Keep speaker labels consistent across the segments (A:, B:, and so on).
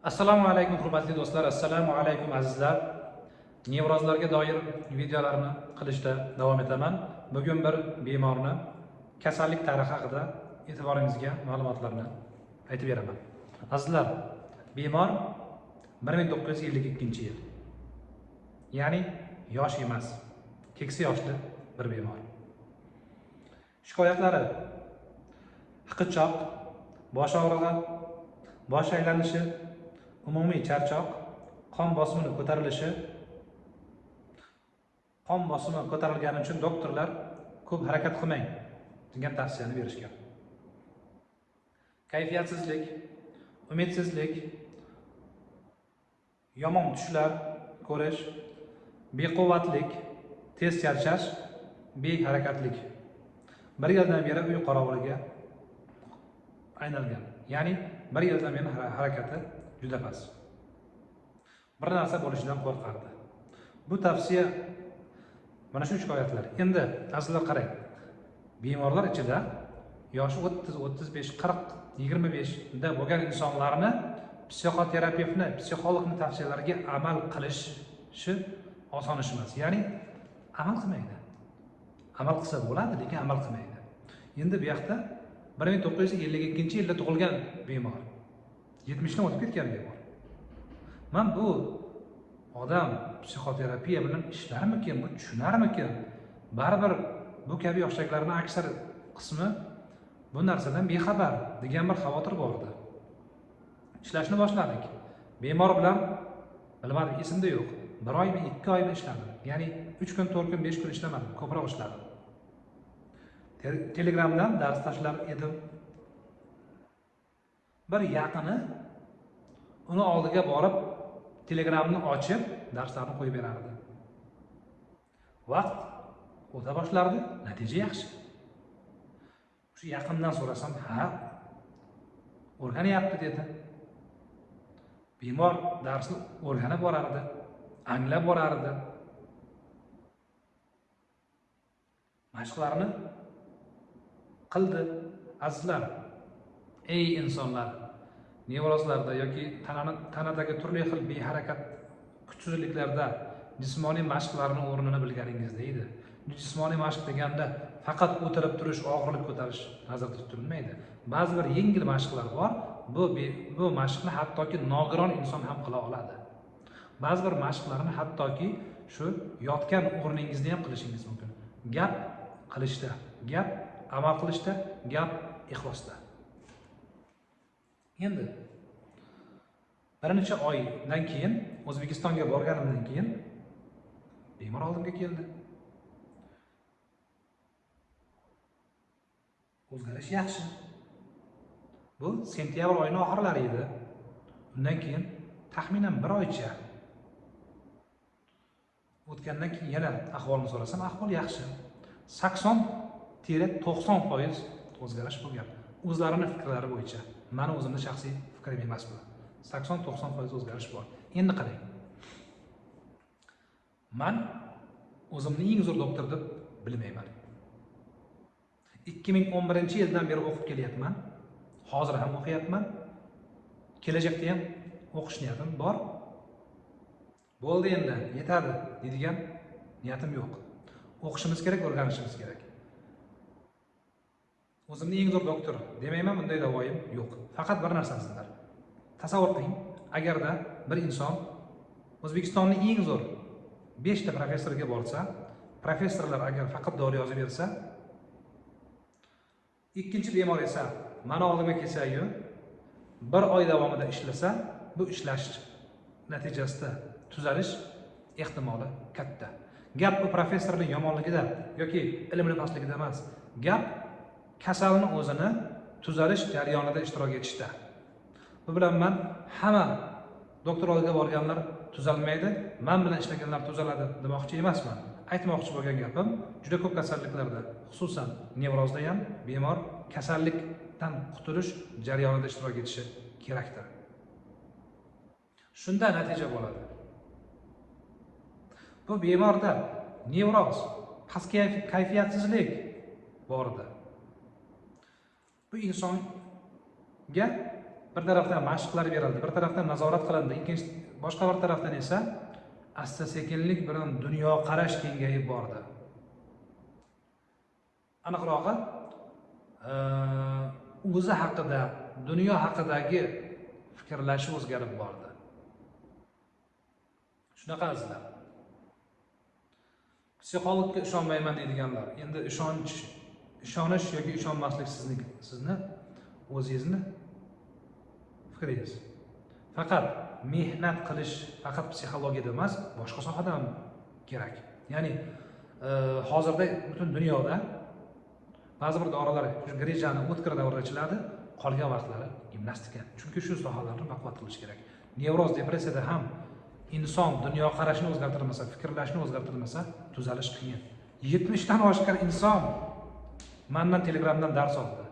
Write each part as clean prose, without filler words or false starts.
A: Assalomu alaykum hurmatli do'stlar, assalomu alaykum azizlar. Nevrozlarga doir videolarni qilishda davom etaman. Bugun bir bemorni kasallik tarixi haqida e'tiboringizga ma'lumotlarni aytib beraman. Azizlar, bemor 1952-yil. Ya'ni yosh emas, keksa yoshli bir bemor. Shikoyatlari: hiqichoq, bosh og'rig'i, bosh aylanishi, umumiy charchoq, qon bosimi ko'tarilishi. Qon bosimi ko'tarilgani uchun doktorlar ko'p harakat qilmang degan tavsiyani berishgan. Kayfiyatsizlik, umidsizlik, yomon tushlar ko'rish, bequvvatlik, tez charchash, beharakatlik. Bir yildan beri uy qorovuliga aylangan. Ya'ni bir yildan beri harakati juda past. Bir narsa bo'lishidan qo'rqardi. Bu tavsiya mana shu shikoyatlar. Endi azizlar qarang. Bemorlar ichida yoshi 30, 35, 40, 25 da bo'lgan insonlarni psixoterapevtni, psixologni tavsiyalariga amal qilishi oson ish emas. Ya'ni amal qilmaydi. Amal qilsa bo'ladi, lekin amal qilmaydi. Endi bu yoqda 1952-yilda tug'ilgan bemor, 70 dan o'tib ketgan bemor. Men bu odam psixoterapiya bilan ishlarmikin, bu tushunarmikin? Baribir bu kabi yoshdagilarning aksar qismi bu narsadan bexabar degan bir xavotir bor edi. Ishlashni boshladik. Bemor bilan bilmadim, esimda yo'q. 1 oymi, 2 oymi ishladim. Ya'ni 3 kun, 4 kun, 5 kun ishlamadim, ko'proq ishladim. Telegramdan dars tashlar edim. Bir yaqini uni oldiga borib, Telegramni ochib, darslarni qo'yib berardi. Vaqt o'ta boshlardi, natija yaxshi. Shu yaqindan so'rasam, ha, o'rganyapti dedi. Bemor darsni o'rganib borardi, anglab borardi. Mashqlarni qildi. Azizlar, ey insonlar, nevrozlarda yoki tanadagi turli xil beharakat kuchsizliklarda jismoniy mashqlarning o'rnini bilganingizda edi. Jismoniy mashq deganda faqat o'tirib turish, og'irlik ko'tarish nazarda tutilmaydi. Ba'zi bir yengil mashqlar bor. Bu mashqni hattoki nogiron inson ham qila oladi. Ba'zi bir mashqlarni hattoki shu yotgan o'rningizda ham qilishingiz mumkin. Gap qilishda, gap amal qilishda, gap ixlosda. Endi bir necha oydan keyin O'zbekistonga borganimdan keyin bemor oldimga keldi. O'zgarish yaxshi. Bu sentyabr oyining oxirlari edi. Undan keyin taxminan 1 oycha o'tgandan keyin yana ahvolni so'rasam, ahvol yaxshi. 80-90% o'zgarish bo'lgan. O'zlarining fikrlari bo'yicha. Meni o'zimning shaxsiy fikrim emas bu. 80-90% o'zgarish bor. Endi qarang. Men o'zimni eng zo'r doktor deb bilmayman. 2011-yildan beri o'qib kelyapman. Hozir ham o'qiyapman. Kelajakda ham o'qish niyatim bor. Bo'ldi endi, yetadi deydigan niyatim yo'q. O'qishimiz kerak, o'rganishimiz kerak. O'zimni eng zo'r doktor demayman, bunday da'voyim yo'q. Faqat bir narsa sizlar. Tasavvur qiling, agarda bir inson O'zbekistonning eng zo'r 5 ta professoriga borsa, professorlar agar faqat dori yozib bersa, ikkinchi bemor esa mana oldimga kelsa-yu, 1 oy davomida ishlasa, bu ishlash natijasida tuzalish ehtimoli katta. Gap bu professorning yomonligida yoki ilmli pastligida emas. Gap kasalning o'zini tuzalish jarayonida ishtirok etishda. Bu bilan men hamma doktor oldiga borganlar tuzalmaydi, men bilan ishlaganlar tuzaladi demoqchi emasman. Aytmoqchi bo'lgan gapim, juda ko'p kasalliklarda, xususan nevrozda ham bemor kasallikdan qutulish jarayonida ishtirok etishi kerakdir. Shunda natija bo'ladi. Bu bemorda nevroz, past kayfiyatsizlik bor edi. Bu insonga bir tarafdan mashqlar berildi, bir tarafdan nazorat qilindi, ikkinchi boshqa bir tarafdan esa asta sekinlik bilan dunyoqarash kengayib bordi. Aniqrog'i, o'zi haqida, dunyo haqidagi fikrlashi o'zgarib bordi. Shunaqa azizlar. Psixologga ishonmayman deydiganlar, endi ishonish yoki ishonmaslik sizni o'zingizni fikringiz. Faqat mehnat qilish faqat psixologiyada emas, boshqa sohada ham kerak. Ya'ni hozirda butun dunyoda ba'zi bir dorilar shu grejani o'tkir davrda ichiladi, qolgan vaqtlari gimnastika. Chunki shu sohalarni baquvvat qilish kerak. Nevroz, depressiyada ham inson dunyoqarashini o'zgartirmasa, fikrlashni o'zgartirmasa, tuzalish qiyin. 70 dan oshgan inson mendan Telegramdan dars oldi.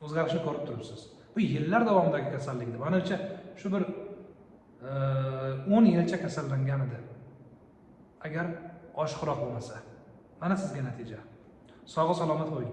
A: O'zgarishni ko'rib turibsiz. Bu yillar davomidagi kasallik edi. Menimcha shu bir 10 yilcha kasallangan edi. Agar oshiqroq bo'lmasa. Mana sizga natija. Sog' salomat bo'ling.